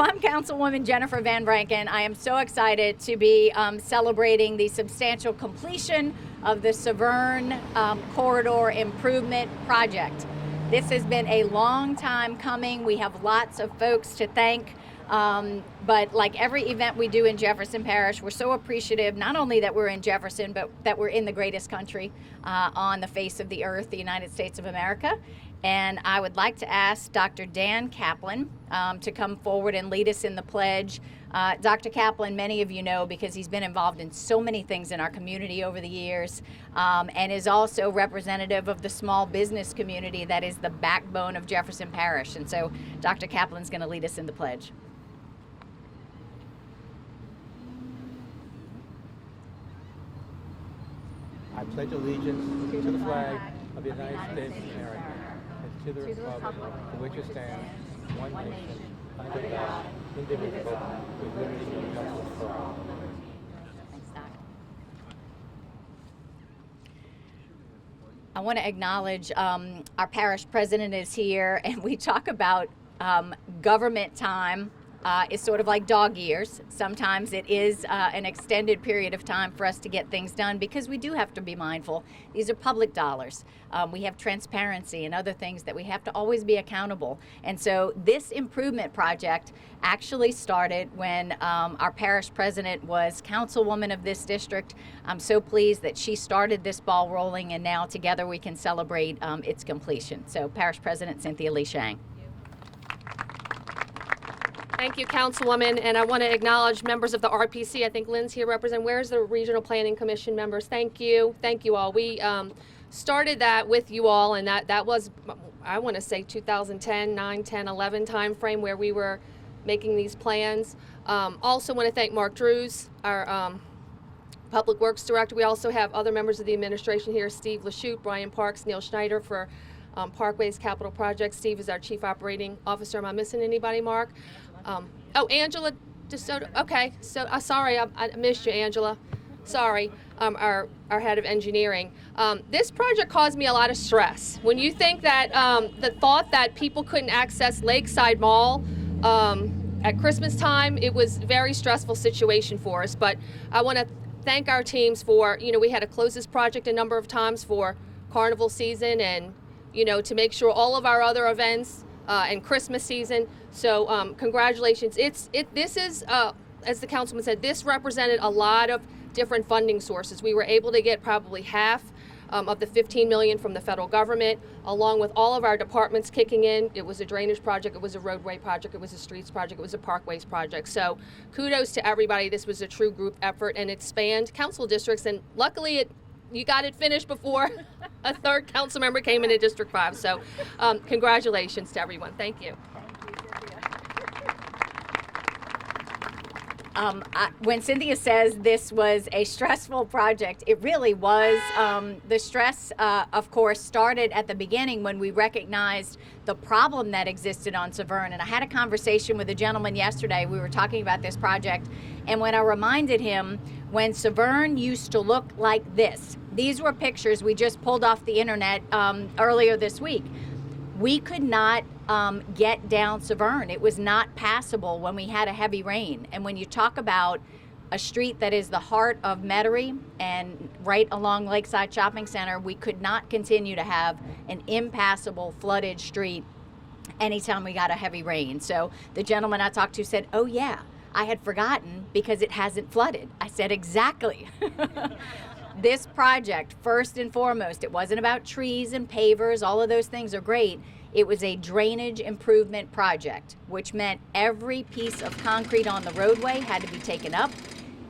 I'm Councilwoman Jennifer Van Vrancken. I am so excited to be celebrating the substantial completion of the Severn Corridor Improvement Project. This has been a long time coming. We have lots of folks to thank. But like every event we do in Jefferson Parish, we're so appreciative not only that we're in Jefferson, but that we're in the greatest country on the face of the earth, the United States of America. And I would like to ask Dr. Dan Kaplan to come forward and lead us in the pledge. Dr. Kaplan, many of you know because he's been involved in so many things in our community over the years, and is also representative of the small business community that is the backbone of Jefferson Parish. And so Dr. Kaplan's going to lead us in the pledge. I pledge allegiance to the flag of the United States of America and to the republic for which it stands, one nation, under God, indivisible, with liberty and justice for all. Thanks, Doc. I want to acknowledge our parish president is here, and we talk about government time. It's sort of like dog years. Sometimes it is an extended period of time for us to get things done because we do have to be mindful. These are public dollars. We have transparency and other things that we have to always be accountable. And so this improvement project actually started when our parish president was councilwoman of this district. I'm so pleased that she started this ball rolling, and now together we can celebrate its completion. So Parish President Cynthia Sheng. Thank you, Councilwoman, and I want to acknowledge members of the RPC. I think Lynn's here representing. Where's the Regional Planning Commission members? Thank you all. We started that with you all, and that was, I want to say 2010, 9, 10, 11 time frame where we were making these plans. Also want to thank Mark Drews, our Public Works Director. We also have other members of the administration here, Steve Lachute, Brian Parks, Neil Schneider for Parkways Capital Project. Steve is our Chief Operating Officer. Am I missing anybody, Mark? Oh, Angela DeSoto. Okay, so sorry, I missed you, Angela. Sorry, our head of engineering. This project caused me a lot of stress. When you think that the thought that people couldn't access Lakeside Mall at Christmas time, it was a very stressful situation for us. But I want to thank our teams for, we had to close this project a number of times for carnival season and, to make sure all of our other events and Christmas season. So congratulations. This is, as the councilman said, this represented a lot of different funding sources. We were able to get probably half of the $15 million from the federal government, along with all of our departments kicking in. It was a drainage project, it was a roadway project, it was a streets project, it was a parkways project. So kudos to everybody. This was a true group effort, and it spanned council districts, and luckily you got it finished before a third council member came into District 5. So congratulations to everyone. Thank you. When Cynthia says this was a stressful project, it really was. The stress, of course, started at the beginning when we recognized the problem that existed on Severn. And I had a conversation with a gentleman yesterday. We were talking about this project. And when I reminded him, when Severn used to look like this, these were pictures we just pulled off the internet earlier this week. We could not get down Severn. It was not passable when we had a heavy rain. And when you talk about a street that is the heart of Metairie and right along Lakeside Shopping Center, we could not continue to have an impassable flooded street anytime we got a heavy rain. So the gentleman I talked to said, "Oh yeah, I had forgotten because it hasn't flooded." I said, "Exactly." This project, first and foremost, it wasn't about trees and pavers. All of those things are great. It was a drainage improvement project, which meant every piece of concrete on the roadway had to be taken up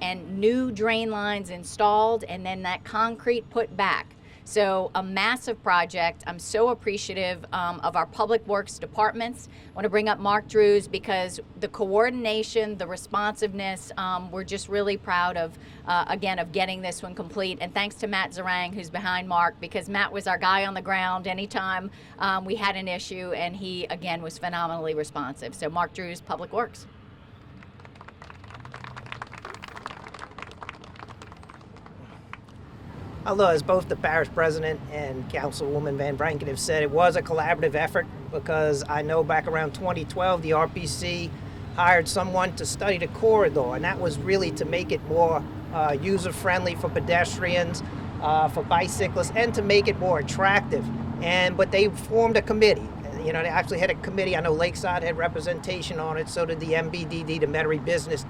and new drain lines installed, and then that concrete put back. So a massive project. I'm so appreciative of our public works departments. I want to bring up Mark Drews because the coordination, the responsiveness, we're just really proud of, again, of getting this one complete. And thanks to Matt Zerang, who's behind Mark, because Matt was our guy on the ground anytime we had an issue, and he, again, was phenomenally responsive. So Mark Drews, Public Works. Although, as both the parish president and Councilwoman Van Vrancken have said, it was a collaborative effort because I know back around 2012, the RPC hired someone to study the corridor, and that was really to make it more user-friendly for pedestrians, for bicyclists, and to make it more attractive. But they formed a committee. They actually had a committee. I know Lakeside had representation on it, so did the MBDD, the Metairie Business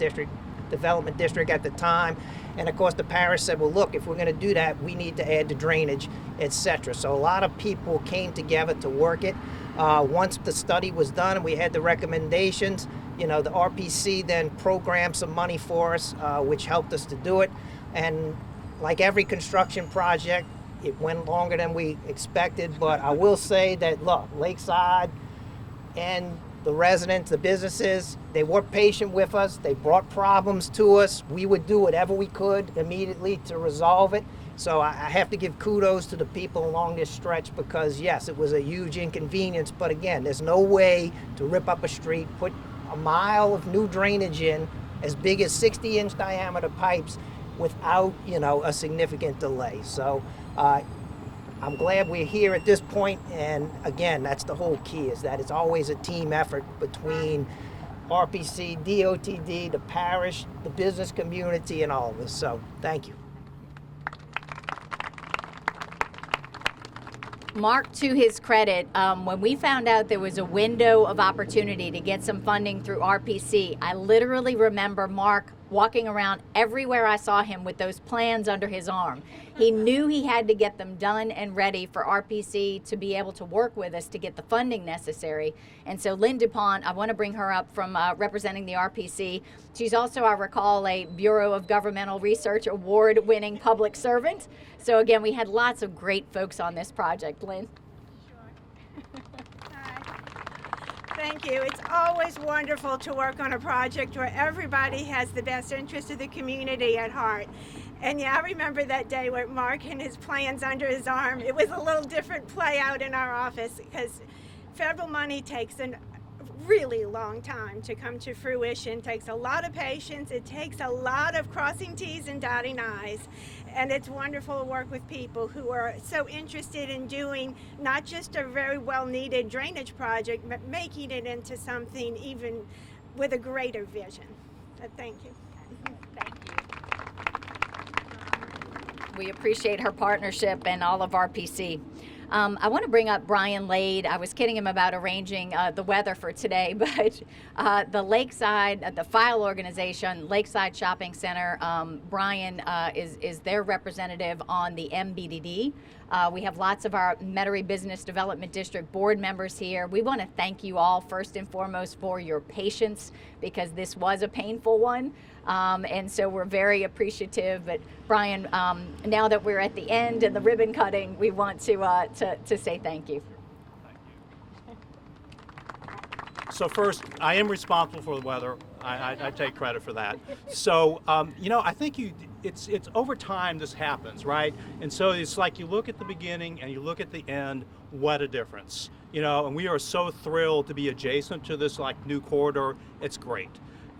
Development District at the time. And of course the parish said, well, look, if we're going to do that, we need to add the drainage, etc. So a lot of people came together to work it. Once the study was done and we had the recommendations, the RPC then programmed some money for us, which helped us to do it. And like every construction project, it went longer than we expected, but I will say that, look, Lakeside and the residents, the businesses, they were patient with us. They brought problems to us. We would do whatever we could immediately to resolve it. So I have to give kudos to the people along this stretch because, yes, it was a huge inconvenience. But again, there's no way to rip up a street, put a mile of new drainage in as big as 60-inch diameter pipes without, a significant delay. So I'm glad we're here at this point, and again, that's the whole key, is that it's always a team effort between RPC, DOTD, the parish, the business community, and all of us. So thank you. Mark, to his credit, when we found out there was a window of opportunity to get some funding through RPC, I literally remember Mark walking around everywhere I saw him with those plans under his arm. He knew he had to get them done and ready for RPC to be able to work with us to get the funding necessary. And so Lynn DuPont, I want to bring her up from representing the RPC. She's also, I recall, a Bureau of Governmental Research award-winning public servant. So again, we had lots of great folks on this project. Lynn? Thank you. It's always wonderful to work on a project where everybody has the best interest of the community at heart. And yeah, I remember that day with Mark and his plans under his arm. It was a little different play out in our office because federal money takes a really long time to come to fruition. It takes a lot of patience. It takes a lot of crossing T's and dotting I's. And it's wonderful to work with people who are so interested in doing not just a very well-needed drainage project, but making it into something even with a greater vision. Thank you. Thank you. We appreciate her partnership and all of RPC. I want to bring up Brian Lade. I was kidding him about arranging the weather for today, but the Lakeside, the file organization, Lakeside Shopping Center, Brian is their representative on the MBDD. We have lots of our Metairie Business Development District board members here. We want to thank you all first and foremost for your patience because this was a painful one. And so we're very appreciative. But Brian, now that we're at the end and the ribbon cutting, we want to say thank you. So first, I am responsible for the weather. I take credit for that. So, I think it's over time this happens, right? And so it's like you look at the beginning and you look at the end, what a difference. And we are so thrilled to be adjacent to this new corridor. It's great.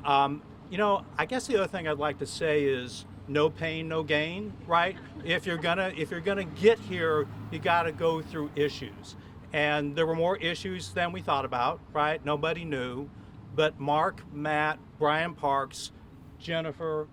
I guess the other thing I'd like to say is no pain, no gain, right? If you're gonna get here, you gotta go through issues. And there were more issues than we thought about, right? Nobody knew. But Mark, Matt, Brian Parks, Jennifer,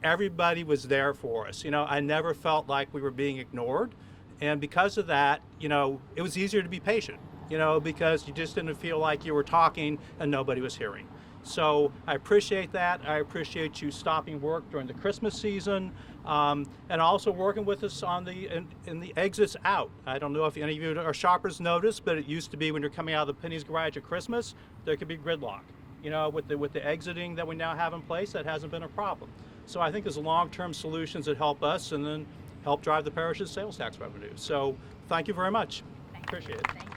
everybody was there for us. I never felt like we were being ignored. And because of that, it was easier to be patient, because you just didn't feel like you were talking and nobody was hearing. So I appreciate that. I appreciate you stopping work during the Christmas season and also working with us on in the exits out. I don't know if any of you are shoppers noticed, but it used to be when you're coming out of the Penny's Garage at Christmas, there could be gridlock. With the exiting that we now have in place, that hasn't been a problem. So I think there's long-term solutions that help us and then help drive the parish's sales tax revenue. So thank you very much. Appreciate it. Thank you.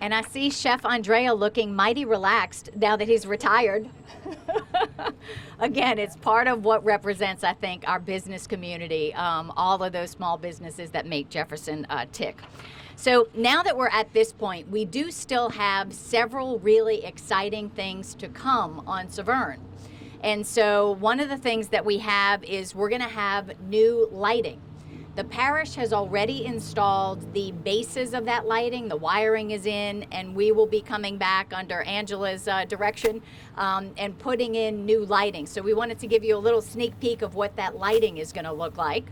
And I see Chef Andrea looking mighty relaxed now that he's retired. Again, it's part of what represents, I think, our business community, all of those small businesses that make Jefferson tick. So now that we're at this point, we do still have several really exciting things to come on Severn. And so one of the things that we have is we're going to have new lighting. The parish has already installed the bases of that lighting. The wiring is in, and we will be coming back under Angela's direction and putting in new lighting. So we wanted to give you a little sneak peek of what that lighting is going to look like.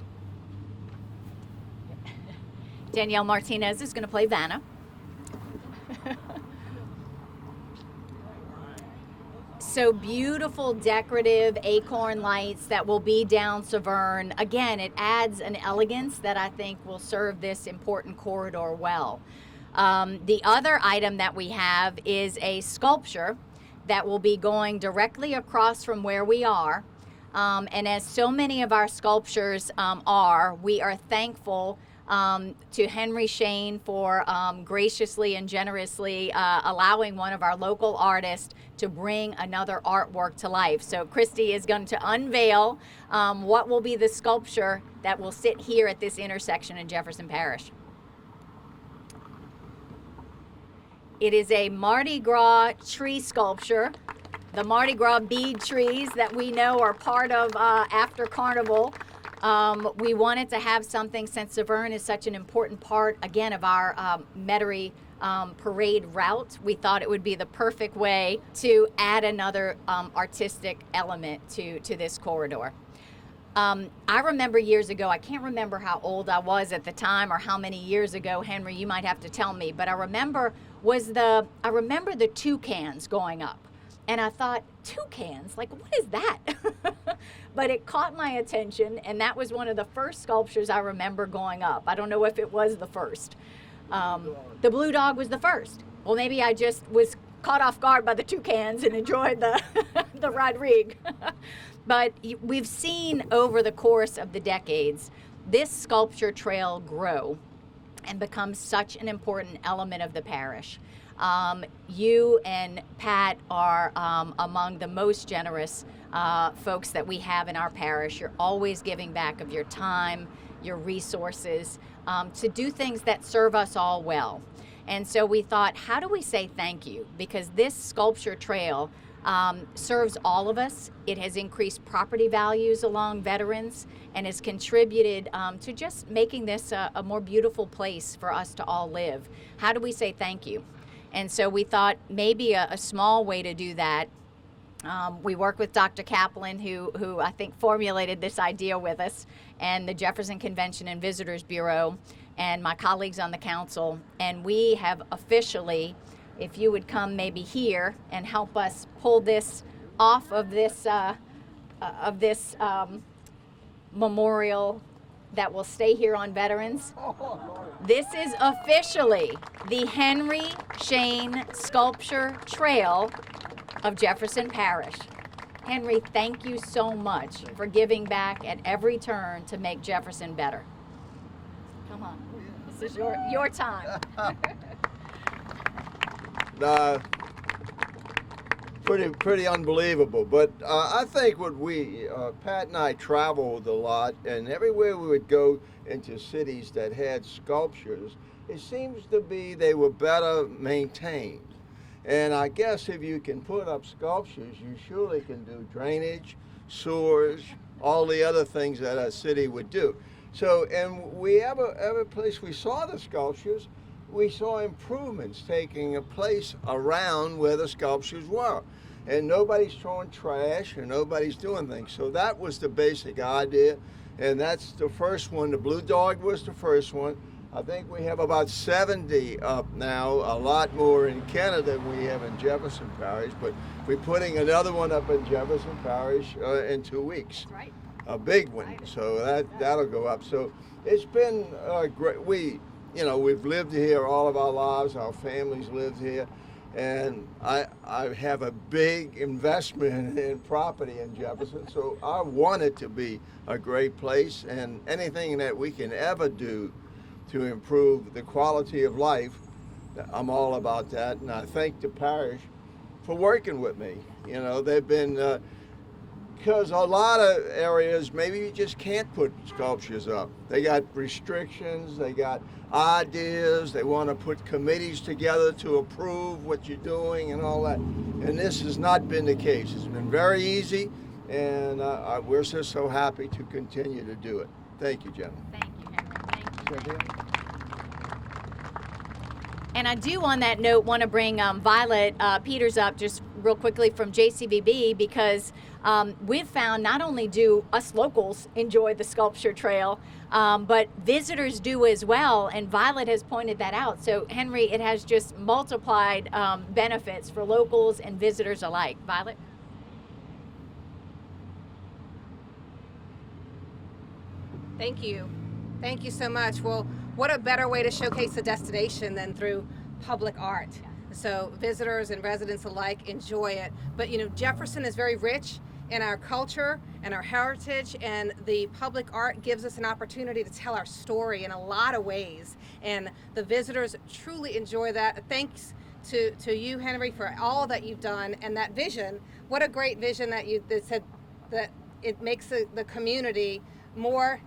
Danielle Martinez is going to play Vanna. So beautiful decorative acorn lights that will be down Severn. Again, it adds an elegance that I think will serve this important corridor well. The other item that we have is a sculpture that will be going directly across from where we are. And as so many of our sculptures we are thankful to Henry Sheng for graciously and generously allowing one of our local artists to bring another artwork to life. So Christy is going to unveil what will be the sculpture that will sit here at this intersection in Jefferson Parish. It is a Mardi Gras tree sculpture. The Mardi Gras bead trees that we know are part of after Carnival. We wanted to have something, since Severn is such an important part, again, of our Metairie parade route. We thought it would be the perfect way to add another artistic element to this corridor. I remember years ago, I can't remember how old I was at the time or how many years ago, Henry, you might have to tell me, but I remember the toucans going up. And I thought, toucans? Like, what is that? But it caught my attention, and that was one of the first sculptures I remember going up. I don't know if it was the first. The blue dog was the first. Well, maybe I just was caught off guard by the toucans and enjoyed the, the Rodrigue. But we've seen over the course of the decades this sculpture trail grow and become such an important element of the parish. You and Pat are among the most generous folks that we have in our parish. You're always giving back of your time, your resources, to do things that serve us all well. And so we thought, how do we say thank you? Because this sculpture trail serves all of us. It has increased property values along veterans and has contributed to just making this a more beautiful place for us to all live. How do we say thank you? And so we thought maybe a small way to do that. We work with Dr. Kaplan, who I think formulated this idea with us, and the Jefferson Convention and Visitors Bureau, and my colleagues on the council. And we have officially, if you would come maybe here and help us pull this off of this memorial that will stay here on Veterans. This is officially the Henry Sheng Sculpture Trail of Jefferson Parish. Henry, thank you so much for giving back at every turn to make Jefferson better. Come on, this is your time. Pretty unbelievable, but I think what Pat and I traveled a lot, and everywhere we would go into cities that had sculptures, it seems to be they were better maintained. And I guess if you can put up sculptures, you surely can do drainage, sewers, all the other things that a city would do. So, and every place we saw the sculptures, we saw improvements taking place around where the sculptures were. And nobody's throwing trash and nobody's doing things. So that was the basic idea. And that's the first one. The Blue Dog was the first one. I think we have about 70 up now, a lot more in Canada than we have in Jefferson Parish. But we're putting another one up in Jefferson Parish in 2 weeks. That's right. A big one. So that'll go up. So it's been great. We've lived here all of our lives. Our families lived here. And I have a big investment in property in Jefferson, so I want it to be a great place, and anything that we can ever do to improve the quality of life, I'm all about that. And I thank the parish for working with me. You know, they've been, because a lot of areas, maybe you just can't put sculptures up. They got restrictions, they got ideas, they want to put committees together to approve what you're doing and all that. And this has not been the case. It's been very easy, and we're just so happy to continue to do it. Thank you, gentlemen. Thank you, Henry. Cynthia. And I do, on that note, want to bring Violet Peters up just real quickly from JCVB, because we've found not only do us locals enjoy the sculpture trail, but visitors do as well, and Violet has pointed that out. So, Henry, it has just multiplied benefits for locals and visitors alike. Violet? Thank you. Thank you so much. Well, what a better way to showcase a destination than through public art. So visitors and residents alike enjoy it. But you know, Jefferson is very rich in our culture and our heritage, and the public art gives us an opportunity to tell our story in a lot of ways. And the visitors truly enjoy that. Thanks to you, Henry, for all that you've done and that vision. What a great vision that said that it makes the community more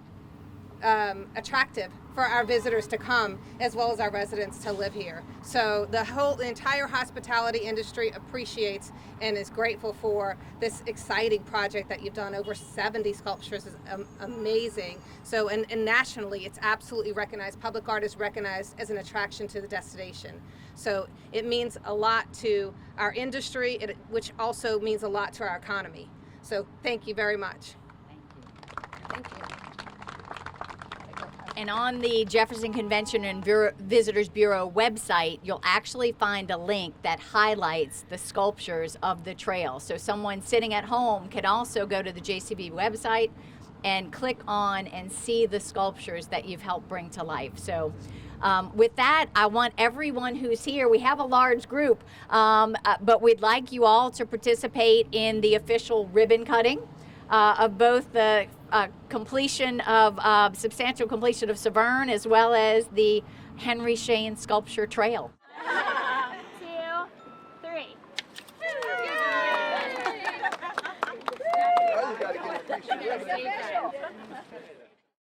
attractive for our visitors to come, as well as our residents to live here. So the entire hospitality industry appreciates and is grateful for this exciting project that you've done. Over 70 sculptures is amazing. So and nationally, it's absolutely recognized. Public art is recognized as an attraction to the destination. So it means a lot to our industry, which also means a lot to our economy. So thank you very much. Thank you. And on the Jefferson Convention and Visitors Bureau website, you'll actually find a link that highlights the sculptures of the trail. So someone sitting at home can also go to the JCB website and click on and see the sculptures that you've helped bring to life. So with that, I want everyone who's here, we have a large group, but we'd like you all to participate in the official ribbon cutting of both the substantial completion of Severn, as well as the Henry Sheng Sculpture Trail. 1, 2, 3. Now you gotta get a piece of ribbon.